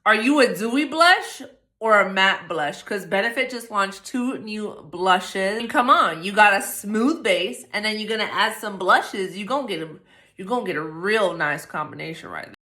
Are you a dewy blush or a matte blush? Because Benefit just launched 2 new blushes. And come on, you got a smooth base, and then you're gonna add some blushes. You're gonna get a real nice combination right there.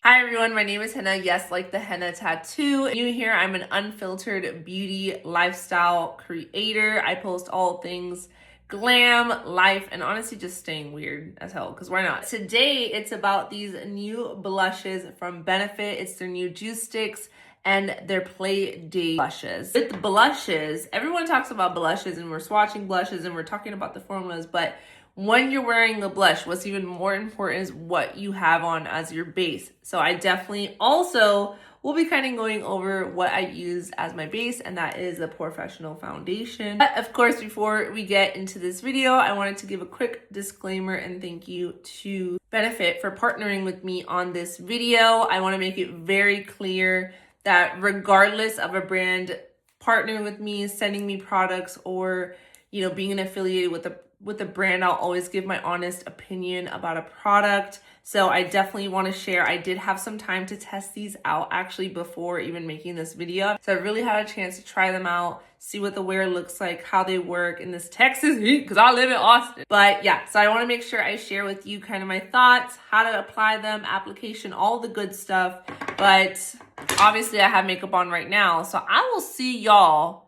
Hi everyone, my name is Henna. Yes, like the henna tattoo. New here, I'm an unfiltered beauty lifestyle creator. I post all things glam, life, and honestly just staying weird as hell, because why not? Today, it's about these new blushes from Benefit. It's their new Juice Sticks and their PlayDaze blushes. With blushes, everyone talks about blushes and we're swatching blushes and we're talking about the formulas, but when you're wearing the blush, what's even more important is what you have on as your base. So I definitely also will be kind of going over what I use as my base, and that is the POREfessional foundation. But of course, before we get into this video, I wanted to give a quick disclaimer and thank you to Benefit for partnering with me on this video. I want to make it very clear that regardless of a brand partnering with me, sending me products, or being affiliated with a brand, I'll always give my honest opinion about a product. So I definitely want to share. I did have some time to test these out actually before even making this video. So I really had a chance to try them out, see what the wear looks like, how they work in this Texas heat, because I live in Austin. But yeah, so I want to make sure I share with you kind of my thoughts, how to apply them, application, all the good stuff. But obviously I have makeup on right now, so I will see y'all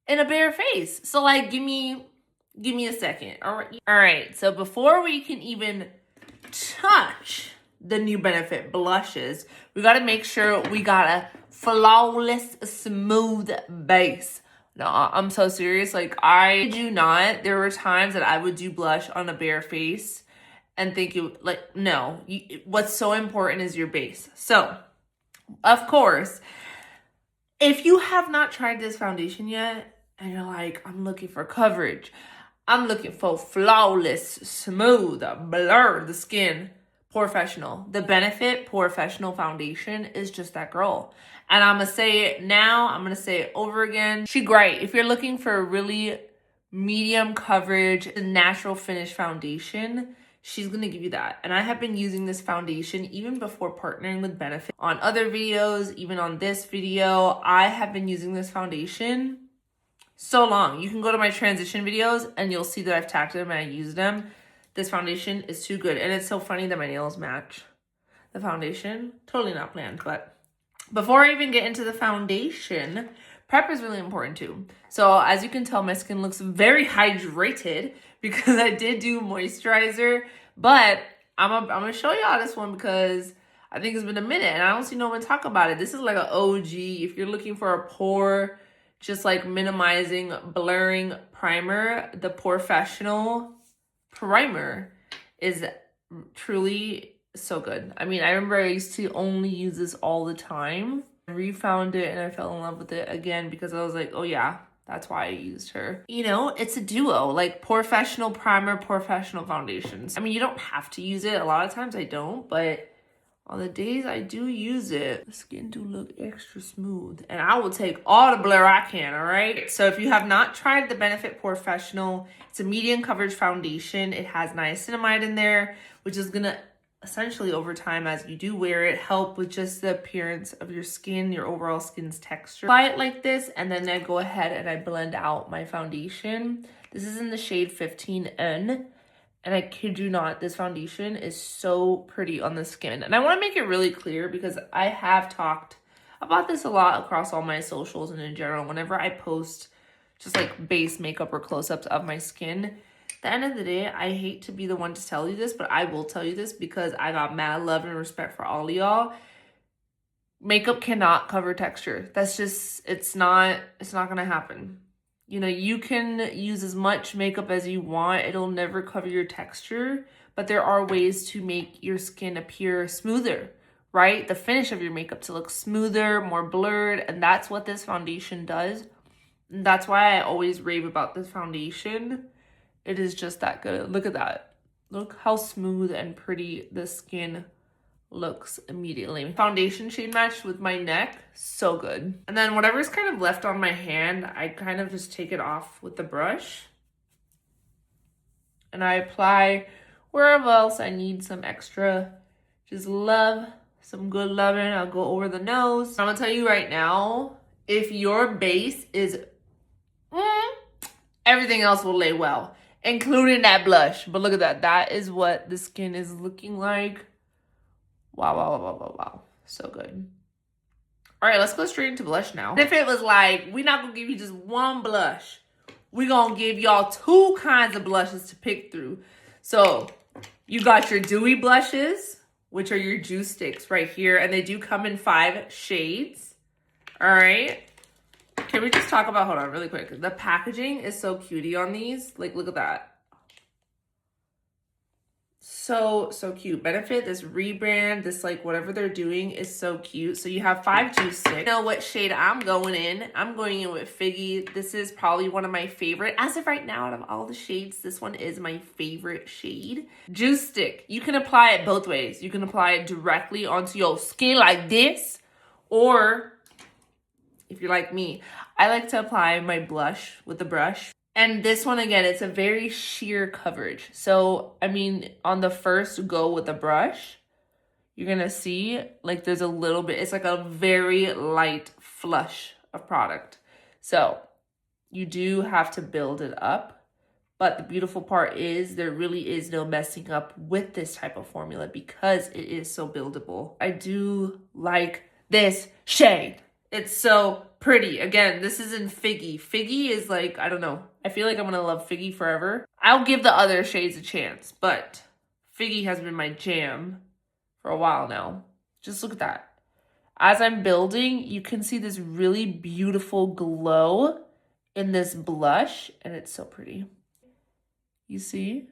in a bare face. So like, give me a second. All right. So before we can even touch the new Benefit blushes, we got to make sure we got a flawless, smooth base. No, I'm so serious. Like, I do not. There were times that I would do blush on a bare face and think no. What's so important is your base. So, of course, if you have not tried this foundation yet and you're like, I'm looking for coverage, I'm looking for flawless, smooth, blur the skin, POREfessional. The Benefit POREfessional foundation is just that girl. And I'm going to say it now. I'm going to say it over again. She's great. If you're looking for a really medium coverage, natural finish foundation, she's going to give you that. And I have been using this foundation even before partnering with Benefit. On other videos, even on this video, I have been using this foundation so long. You can go to my transition videos and you'll see that I've tagged them and I use them. This foundation is too good. And it's so funny that my nails match the foundation. Totally not planned. But before I even get into the foundation, prep is really important too. So as you can tell, my skin looks very hydrated because I did do moisturizer. But I'm gonna show y'all this one because I think it's been a minute and I don't see no one talk about it. This is like an OG. If you're looking for a pore, just like minimizing, blurring primer, the POREfessional primer is truly so good. I mean, I remember I used to only use this all the time. I refound it and I fell in love with it again because I was like, oh yeah, that's why I used her. It's a duo, like POREfessional primer, POREfessional foundations. I mean, you don't have to use it. A lot of times I don't, but on the days I do use it, the skin do look extra smooth. And I will take all the blur I can, all right? So if you have not tried the Benefit POREfessional, it's a medium coverage foundation. It has niacinamide in there, which is gonna essentially over time as you do wear it, help with just the appearance of your skin, your overall skin's texture. Apply it like this, and then I go ahead and I blend out my foundation. This is in the shade 15N. And I kid you not, this foundation is so pretty on the skin. And I want to make it really clear because I have talked about this a lot across all my socials and in general. Whenever I post just like base makeup or close-ups of my skin, at the end of the day, I hate to be the one to tell you this, but I will tell you this because I got mad love and respect for all of y'all. Makeup cannot cover texture. That's just, it's not going to happen. You can use as much makeup as you want. It'll never cover your texture, but there are ways to make your skin appear smoother, right? The finish of your makeup to look smoother, more blurred, and that's what this foundation does. And that's why I always rave about this foundation. It is just that good. Look at that. Look how smooth and pretty the skin looks immediately. Foundation shade match with my neck, so good. And then whatever's kind of left on my hand, I kind of just take it off with the brush and I apply wherever else I need some extra just love some good loving. I'll go over the nose. I'm gonna tell you right now, if your base is everything else will lay well, including that blush. But look at that. That is what the skin is looking like. Wow, wow, wow, wow, wow, wow. So good. All right, let's go straight into blush now. If it was like, we're not gonna give you just one blush, we're gonna give y'all 2 kinds of blushes to pick through. So you got your dewy blushes, which are your Juice Sticks right here, and they do come in 5 shades. All right. Can we just talk about, hold on really quick. The packaging is so cutie on these. Like, look at that. So cute. Benefit, this rebrand, this like whatever they're doing is so cute. So you have 5 Juice Sticks. You know what shade I'm going in? I'm going in with Figgy. This is probably one of my favorite. As of right now, out of all the shades, this one is my favorite shade. Juice Stick. You can apply it both ways. You can apply it directly onto your skin like this, or if you're like me, I like to apply my blush with the brush. And this one, again, it's a very sheer coverage. So, I mean, on the first go with the brush, you're going to see like there's a little bit, it's like a very light flush of product. So you do have to build it up. But the beautiful part is there really is no messing up with this type of formula because it is so buildable. I do like this shade. It's so pretty. Again, this is in Figgy. Figgy is like, I don't know. I feel like I'm going to love Figgy forever. I'll give the other shades a chance, but Figgy has been my jam for a while now. Just look at that. As I'm building, you can see this really beautiful glow in this blush, and it's so pretty. You see?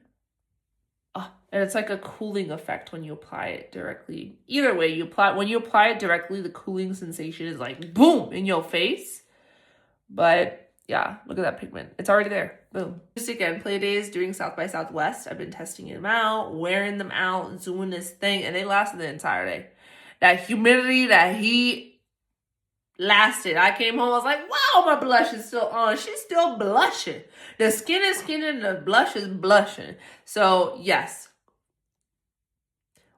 Oh, and it's like a cooling effect when you apply it directly. Either way, when you apply it directly, the cooling sensation is like boom in your face. But yeah, look at that pigment. It's already there. Boom. Just again, PlayDaze during South by Southwest. I've been testing them out, wearing them out, doing this thing, and they lasted the entire day. That humidity, that heat lasted. I came home, I was like, wow, my blush is still on. She's still blushing. The skin is skinning, the blush is blushing. So yes,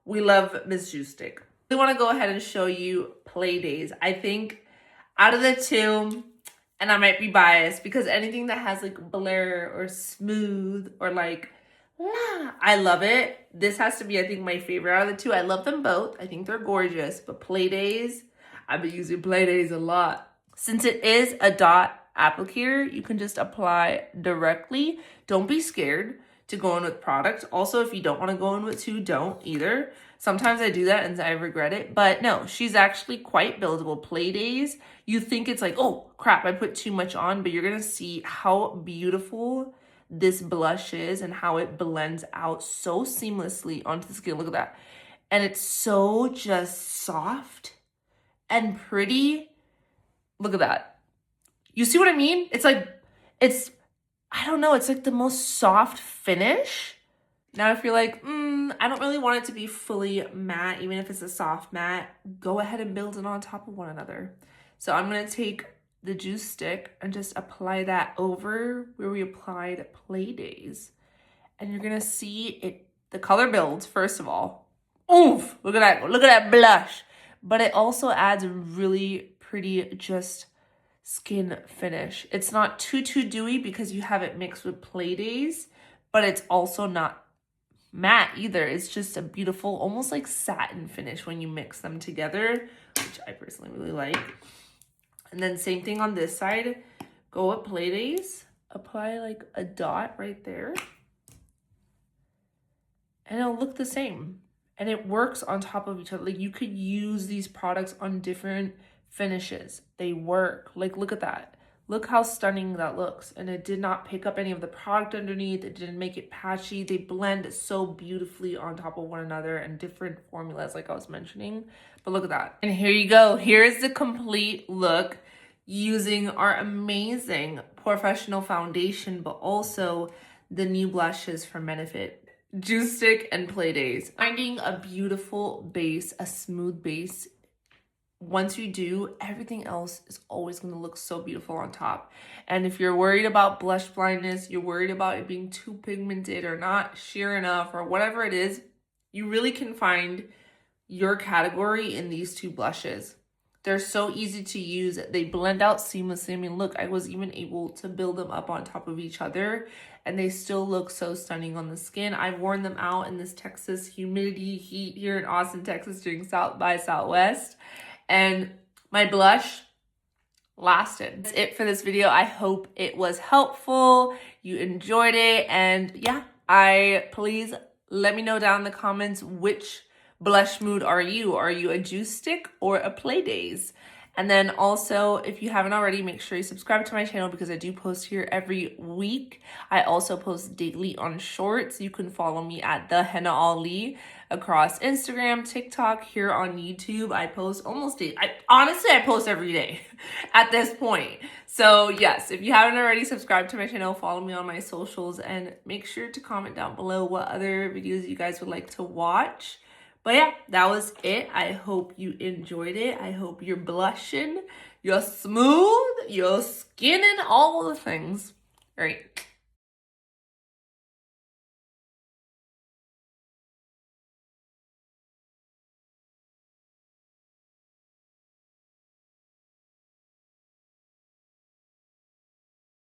we love Miss Juice Stick. I want to go ahead and show you PlayDaze. I think out of the 2, and I might be biased because anything that has like blur or smooth or like, I love it. This has to be, I think, my favorite out of the 2. I love them both. I think they're gorgeous, but PlayDaze, I've been using PlayDaze a lot. Since it is a dot applicator, you can just apply directly. Don't be scared to go in with product. Also, if you don't want to go in with 2, don't either. Sometimes I do that and I regret it, but no, she's actually quite buildable. PlayDaze, you think it's like, oh crap, I put too much on, but you're gonna see how beautiful this blush is and how it blends out so seamlessly onto the skin. Look at that. And it's so just soft and pretty. Look at that. You see what I mean? It's like, I don't know, it's like the most soft finish. Now if you're like, I don't really want it to be fully matte, even if it's a soft matte, go ahead and build it on top of one another. So I'm going to take the Juice Stick and just apply that over where we applied PlayDaze. And you're going to see it, the color builds, first of all. Oof, look at that blush. But it also adds a really pretty just skin finish. It's not too dewy because you have it mixed with PlayDaze, but it's also not matte either. It's just a beautiful, almost like satin finish when you mix them together, which I personally really like. And then same thing on this side. Go with PlayDaze, apply like a dot right there, and it'll look the same. And it works on top of each other. Like you could use these products on different finishes. They work. Like look at that. Look how stunning that looks. And it did not pick up any of the product underneath. It didn't make it patchy. They blend so beautifully on top of one another and different formulas like I was mentioning. But look at that. And here you go. Here's the complete look using our amazing POREfessional foundation, but also the new blushes from Benefit, Juice Stick and PlayDaze. Finding a beautiful base, a smooth base, once you do, everything else is always going to look so beautiful on top. And if you're worried about blush blindness, you're worried about it being too pigmented or not sheer enough or whatever it is, you really can find your category in these two blushes. They're so easy to use. They blend out seamlessly. I mean, look, I was even able to build them up on top of each other, and they still look so stunning on the skin. I've worn them out in this Texas humidity heat here in Austin, Texas during South by Southwest, and my blush lasted. That's it for this video. I hope it was helpful, you enjoyed it, and yeah, please let me know down in the comments which blush mood are you? Are you a Juice Stick or a PlayDaze? And then also, if you haven't already, make sure you subscribe to my channel because I do post here every week. I also post daily on Shorts. You can follow me at the Henna Ali across Instagram, TikTok, here on YouTube. I post almost daily. Honestly, I post every day at this point. So yes, if you haven't already subscribed to my channel, follow me on my socials, and make sure to comment down below what other videos you guys would like to watch. But yeah, that was it. I hope you enjoyed it. I hope you're blushing, you're smooth, you're skinning, all the things. All right.